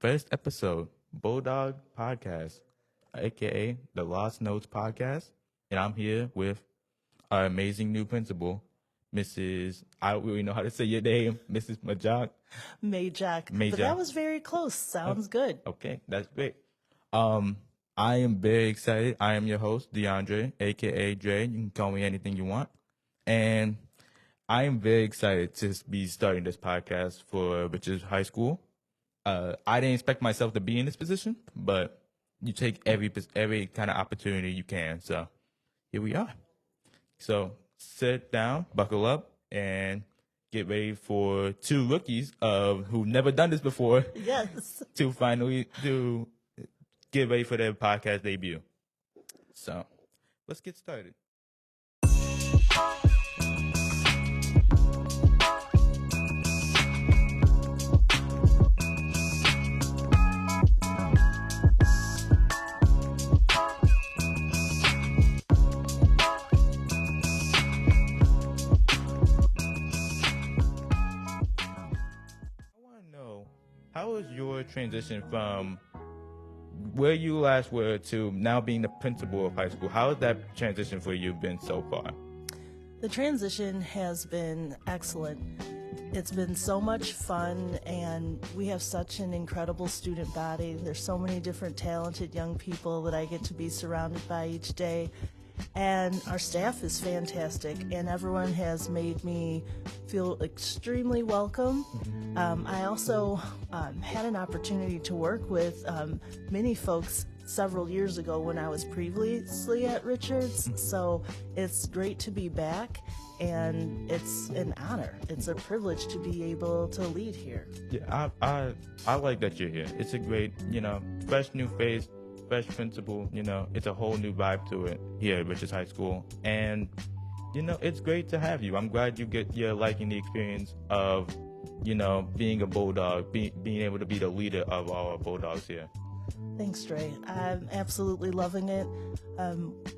first episode, Bulldog Podcast, aka the Lost Notes Podcast. And I'm here with our amazing new principal, Mrs. I don't really know how to say your name, Mrs. Majoch. Majoch. Majoch. But that was very close. Sounds good. Okay, that's great. I am very excited. I am your host, DeAndre, aka Dre. You can call me anything you want. And I am very excited to be starting this podcast for Richards High School. I didn't expect myself to be in this position, but you take every kind of opportunity you can. So here we are. So sit down, buckle up, and get ready for two rookies who've never done this before. Yes. To finally get ready for their podcast debut. So let's get started. How was your transition from where you last were to now being the principal of high school? How has that transition for you been so far? The transition has been excellent. It's been so much fun, and we have such an incredible student body. There's so many different talented young people that I get to be surrounded by each day. And our staff is fantastic, and everyone has made me feel extremely welcome. I also had an opportunity to work with many folks several years ago when I was previously at Richards, so it's great to be back, and it's an honor. It's a privilege to be able to lead here. Yeah, I like that you're here. It's a great, fresh new face, fresh principal, it's a whole new vibe to it here at Richards High School. And, it's great to have you. I'm glad you're liking the experience of, being a Bulldog, being able to be the leader of our Bulldogs here. Thanks, Dre. I'm absolutely loving it.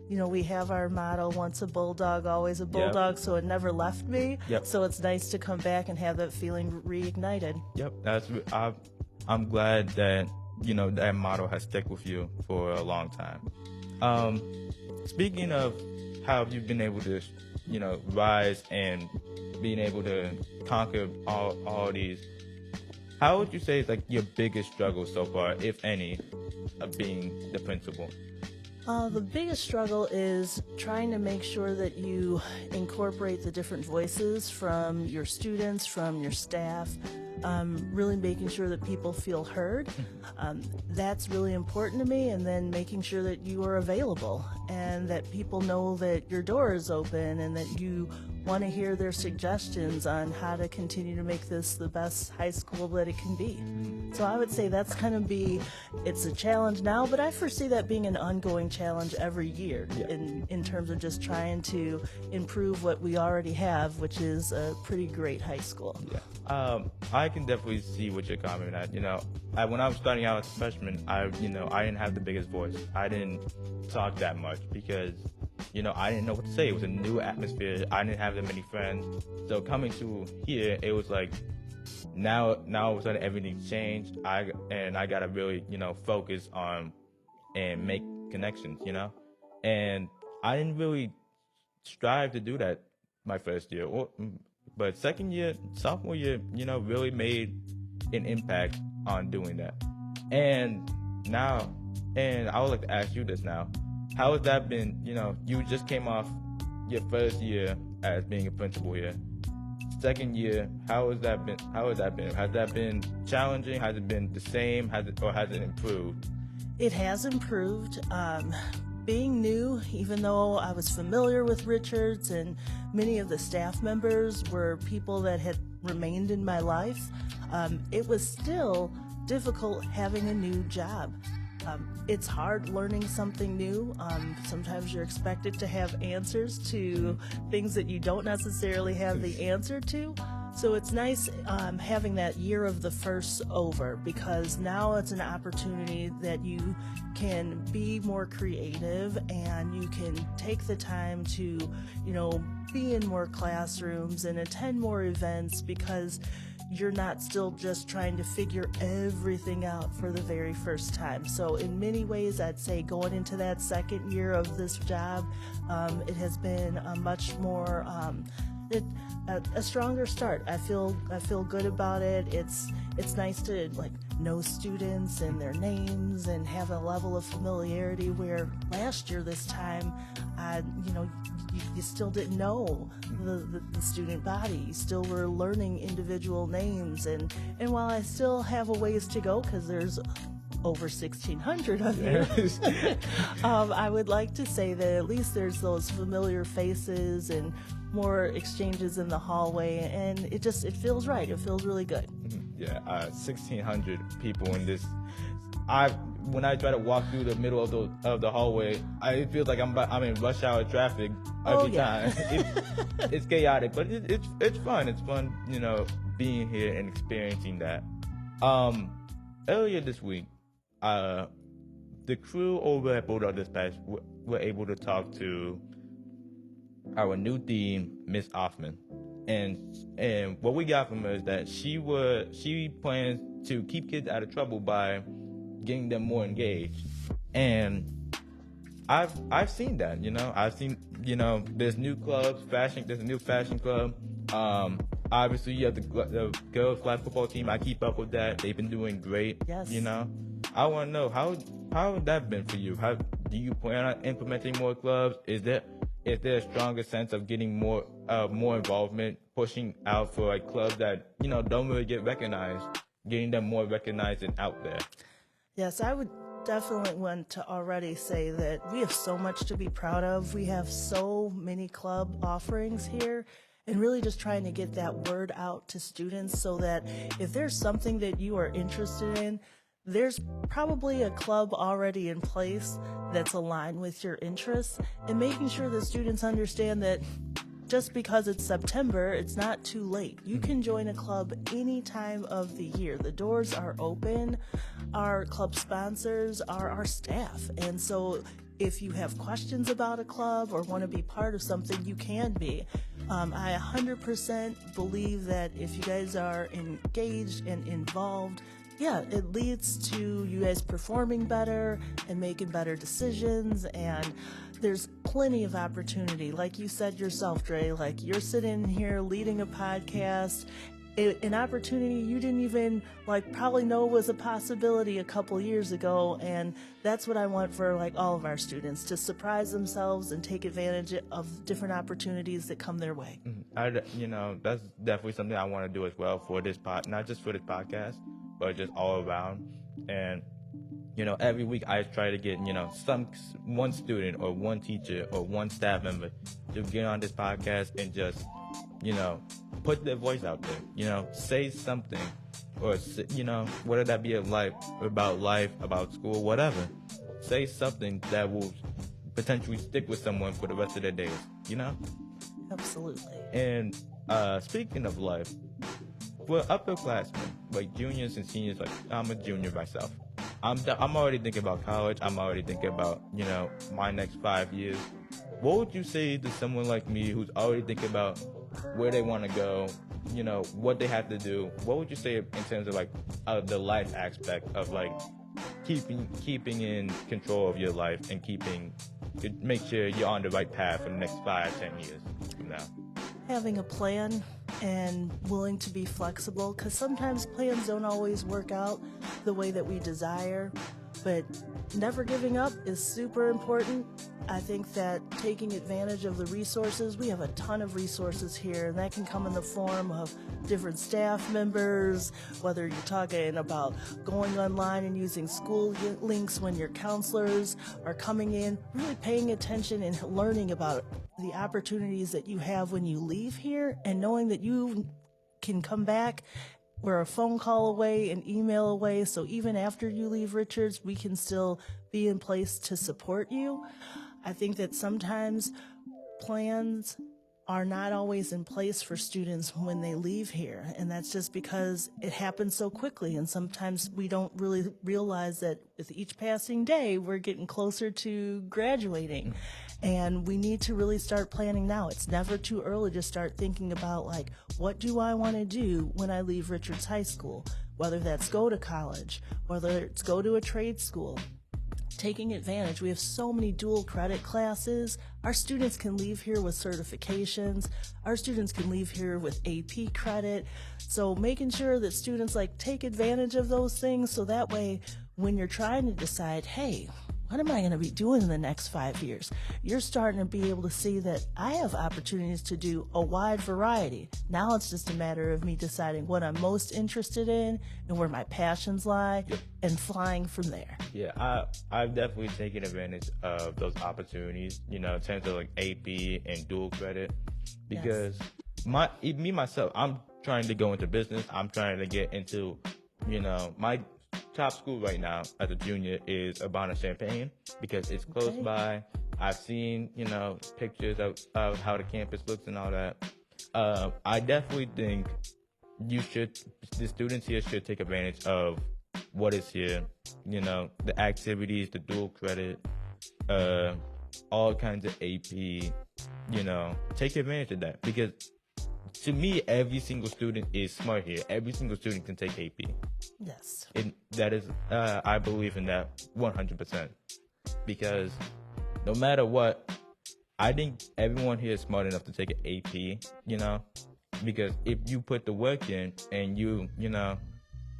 We have our motto, once a Bulldog, always a Bulldog, so it never left me. Yep. So it's nice to come back and have that feeling reignited. Yep, I'm glad that that motto has stuck with you for a long time. Speaking of how you've been able to, rise and being able to conquer all these, how would you say is like your biggest struggle so far, if any, of being the principal? The biggest struggle is trying to make sure that you incorporate the different voices from your students, from your staff, really making sure that people feel heard. That's really important to me, and then making sure that you are available and that people know that your door is open and that you want to hear their suggestions on how to continue to make this the best high school that it can be. So I would say that's kind of it's a challenge now, but I foresee that being an ongoing challenge every year in terms of just trying to improve what we already have, which is a pretty great high school. Yeah. I can definitely see what you're commenting at. When I was starting out as a freshman, I didn't have the biggest voice. I didn't talk that much because I didn't know what to say. It was a new atmosphere. I didn't have that many friends. So coming to here, it was like now all of a sudden everything's changed. I gotta really focus on and make connections. And I didn't really strive to do that my first year. But second year, sophomore year, really made an impact on doing that. And I would like to ask you this now. How has that been? You just came off your first year as being a principal here. Second year, how has that been? Has that been challenging? Has it been the same? Has it improved? It has improved. Being new, even though I was familiar with Richards and many of the staff members were people that had remained in my life, it was still difficult having a new job. It's hard learning something new. Sometimes you're expected to have answers to things that you don't necessarily have the answer to. So it's nice having that year of the first over, because now it's an opportunity that you can be more creative and you can take the time to, be in more classrooms and attend more events, because you're not still just trying to figure everything out for the very first time. So in many ways, I'd say going into that second year of this job, it has been a much more a stronger start. I feel good about it. It's nice to like know students and their names and have a level of familiarity where last year this time, you still didn't know the student body. You still were learning individual names, and while I still have a ways to go because there's over 1,600 of you, I would like to say that at least there's those familiar faces and more exchanges in the hallway, and it feels right. It feels really good. Yeah, 1,600 people in this. When I try to walk through the middle of the hallway, it feels like I'm in rush hour traffic every time. It's chaotic, but it's fun. It's fun, being here and experiencing that. Earlier this week, the crew over at Bulldog Dispatch were able to talk to our new dean, Miss Offman, and what we got from her is that she plans to keep kids out of trouble by getting them more engaged. And I've seen that, I've seen, there's new clubs, there's a new fashion club. Obviously you have the girls flag football team. I keep up with that. They've been doing great. Yes. I want to know how has that been for you? How do you plan on implementing more clubs? Is there a stronger sense of getting more involvement, pushing out for like clubs that don't really get recognized, getting them more recognized and out there? Yes, I would definitely want to already say that we have so much to be proud of. We have so many club offerings here, and really just trying to get that word out to students so that if there's something that you are interested in, there's probably a club already in place that's aligned with your interests, and making sure that students understand that just because it's September, it's not too late. You can join a club any time of the year. The doors are open. Our club sponsors are our staff. And so if you have questions about a club or want to be part of something, you can be. I 100% believe that if you guys are engaged and involved, it leads to you guys performing better and making better decisions, and there's plenty of opportunity. Like you said yourself, Dre, like you're sitting here leading a podcast, an opportunity you didn't even probably know was a possibility a couple years ago, and that's what I want for all of our students, to surprise themselves and take advantage of different opportunities that come their way. That's definitely something I want to do as well for this not just for this podcast, but just all around. And every week I try to get one student or one teacher or one staff member to get on this podcast and just put their voice out there, say something, or whether that be life, about school, whatever. Say something that will potentially stick with someone for the rest of their days, Absolutely. And speaking of life, we're upperclassmen, like juniors and seniors. Like I'm a junior myself. I'm already thinking about college. I'm already thinking about my next 5 years. What would you say to someone like me who's already thinking about where they want to go, what they have to do? What would you say in terms of the life aspect of keeping in control of your life and make sure you're on the right path for the next 5-10 years from now? Having a plan and willing to be flexible, because sometimes plans don't always work out the way that we desire, but never giving up is super important. I think that taking advantage of the resources, we have a ton of resources here, and that can come in the form of different staff members, whether you're talking about going online and using school links when your counselors are coming in, really paying attention and learning about the opportunities that you have when you leave here, and knowing that you can come back. We're a phone call away, an email away, so even after you leave Richards, we can still be in place to support you. I think that sometimes plans are not always in place for students when they leave here. And that's just because it happens so quickly. And sometimes we don't really realize that with each passing day, we're getting closer to graduating. And we need to really start planning now. It's never too early to start thinking about, like, what do I want to do when I leave Richards High School? Whether that's go to college, whether it's go to a trade school. Taking advantage. We have so many dual credit classes. Our students can leave here with certifications. Our students can leave here with AP credit. So making sure that students take advantage of those things, so that way when you're trying to decide, hey, what am I going to be doing in the next 5 years? You're starting to be able to see that I have opportunities to do a wide variety. Now it's just a matter of me deciding what I'm most interested in and where my passions lie, and flying from there. Yeah, I've definitely taken advantage of those opportunities, in terms of AP and dual credit, because myself, I'm trying to go into business. I'm trying to get into, my top school right now as a junior is Urbana-Champaign, because it's close by. I've seen, pictures of how the campus looks and all that. I definitely think the students here should take advantage of what is here, the activities, the dual credit, all kinds of AP, take advantage of that, because to me, every single student is smart here. Every single student can take AP. Yes. And that is, I believe in that 100%. Because no matter what, I think everyone here is smart enough to take an AP, because if you put the work in and you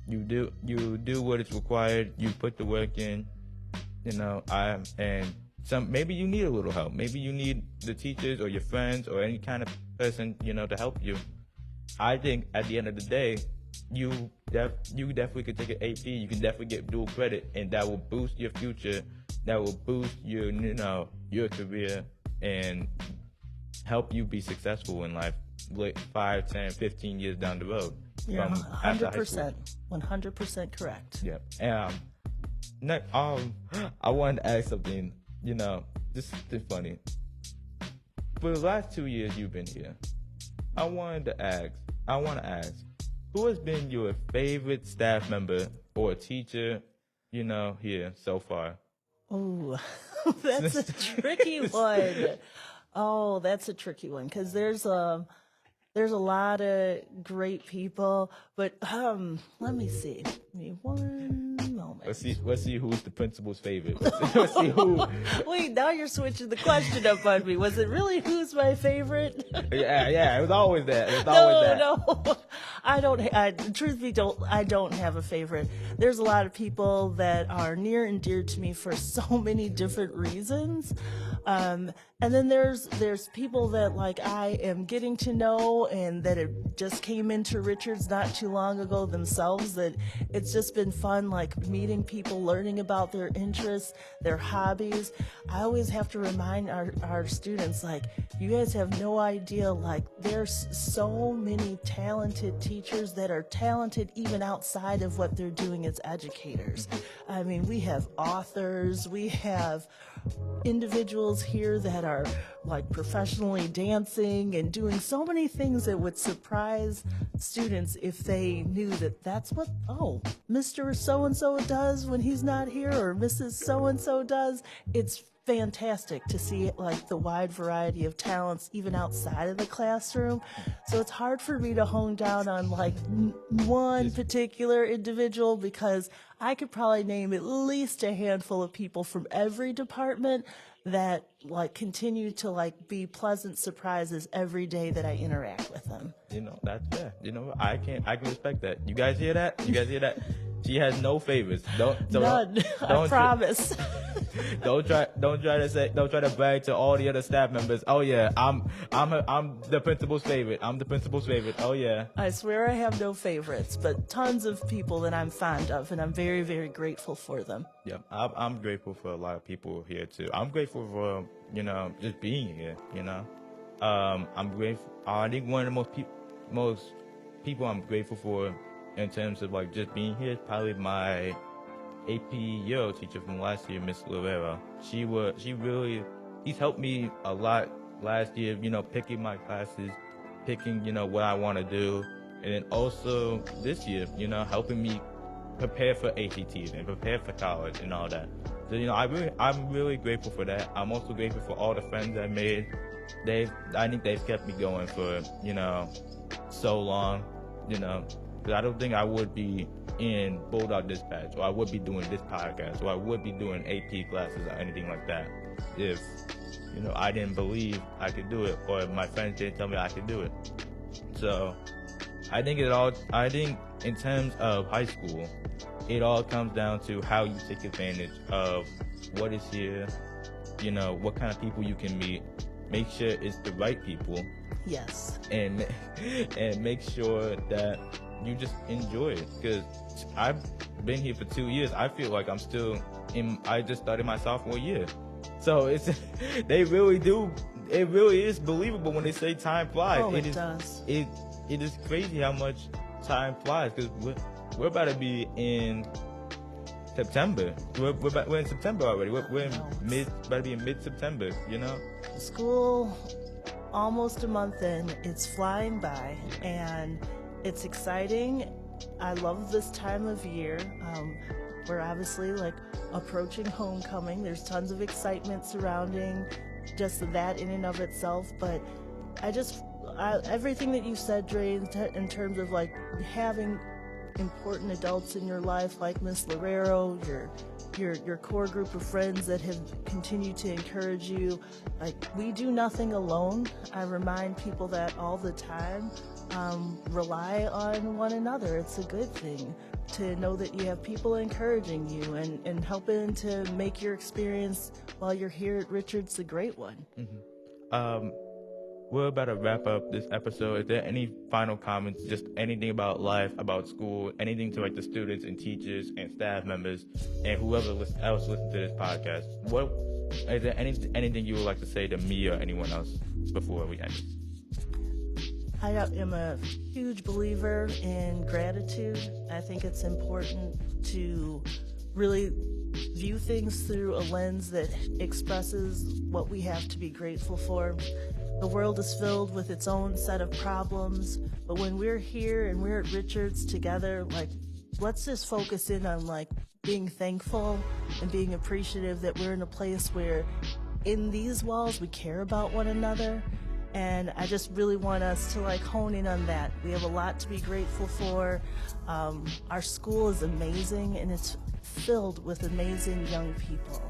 do what is required, you put the work in, maybe you need a little help. Maybe you need the teachers or your friends or any kind of person, to help you. I think at the end of the day, you definitely could take an AP. You can definitely get dual credit, and that will boost your future. That will boost your, your career and help you be successful in life, 5, 10, 15 years down the road. You're 100%, 100% correct. Yeah. And I wanted to ask something. This is funny. For the last 2 years you've been here, I want to ask, who has been your favorite staff member or teacher, here so far? Oh, that's a tricky one. Oh, that's a tricky one, because there's a lot of great people, but let me see. Give me one moment. Let's see who's the principal's favorite. Let's see who. Wait, now you're switching the question up on me. Was it really who's my favorite? Yeah, it was always that. No. Truth be told, I don't have a favorite. There's a lot of people that are near and dear to me for so many different reasons. And then there's people that I am getting to know, and that it just came into Richards not too long ago themselves, that it's just been fun, meeting people, learning about their interests, their hobbies. I always have to remind our students, you guys have no idea, there's so many talented teachers that are talented even outside of what they're doing as educators. I mean, we have authors, we have individuals here that are professionally dancing and doing so many things that would surprise students if they knew that that's what Mr. So-and-so does when he's not here, or Mrs. So-and-so does. It's fantastic to see the wide variety of talents even outside of the classroom. So it's hard for me to hone down on one particular individual, because I could probably name at least a handful of people from every department that continue to be pleasant surprises every day that I interact with them. That's fair. I can respect that. You guys hear that? She has no favorites. None. I promise. Don't try to brag to all the other staff members. Oh yeah, I'm the principal's favorite. I'm the principal's favorite. Oh yeah. I swear I have no favorites, but tons of people that I'm fond of, and I'm very, very grateful for them. Yeah, I'm grateful for a lot of people here too. I'm grateful for just being here. I'm grateful. I think one of the most people I'm grateful for in terms of just being here is probably my AP Euro teacher from last year, Miss Lorera. She's helped me a lot last year, picking my classes, picking, what I want to do. And then also this year, helping me prepare for ACTs and prepare for college and all that. So, I'm really grateful for that. I'm also grateful for all the friends I made. I think they've kept me going for, so long, because I don't think I would be in Bulldog Dispatch, or I would be doing this podcast, or I would be doing AP classes or anything like that if, I didn't believe I could do it, or my friends didn't tell me I could do it. So I think in terms of high school, it all comes down to how you take advantage of what is here, what kind of people you can meet, make sure it's the right people. Yes. And make sure that you just enjoy it, because I've been here for 2 years. I feel like I just started my sophomore year. So it really is believable when they say time flies. Oh, it does. It is crazy how much time flies, because we're about to be in September. We're in September already. We're about to be in mid-September, School, almost a month in, it's flying by, and it's exciting. I love this time of year. We're obviously approaching homecoming. There's tons of excitement surrounding just that in and of itself, but everything that you said, Dre, in terms of having important adults in your life like Miss Lorero, your core group of friends that have continued to encourage you. We do nothing alone. I remind people that all the time. Rely on one another. It's a good thing to know that you have people encouraging you and helping to make your experience while you're here at Richards a great one. Mm-hmm. We're about to wrap up this episode. Is there any final comments, just anything about life, about school, anything to the students and teachers and staff members and whoever else listens to this podcast? Is there anything you would like to say to me or anyone else before we end? I am a huge believer in gratitude. I think it's important to really view things through a lens that expresses what we have to be grateful for. The world is filled with its own set of problems, but when we're here and we're at Richards together, let's just focus in on being thankful and being appreciative that we're in a place where in these walls we care about one another. And I just really want us to hone in on that. We have a lot to be grateful for. Our school is amazing, and it's filled with amazing young people.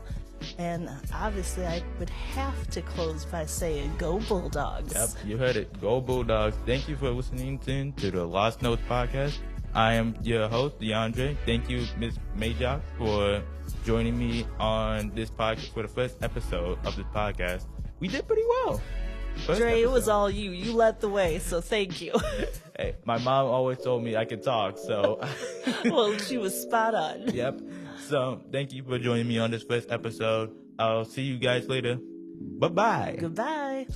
And obviously, I would have to close by saying, go Bulldogs. Yep, you heard it. Go Bulldogs. Thank you for listening to the Lost Notes podcast. I am your host, DeAndre. Thank you, Ms. Majoch, for joining me on this podcast for the first episode of this podcast. We did pretty well. Dre, it was all you. You led the way, so thank you. Hey, my mom always told me I could talk, so. Well, she was spot on. Yep. So, thank you for joining me on this first episode. I'll see you guys later. Bye-bye. Goodbye.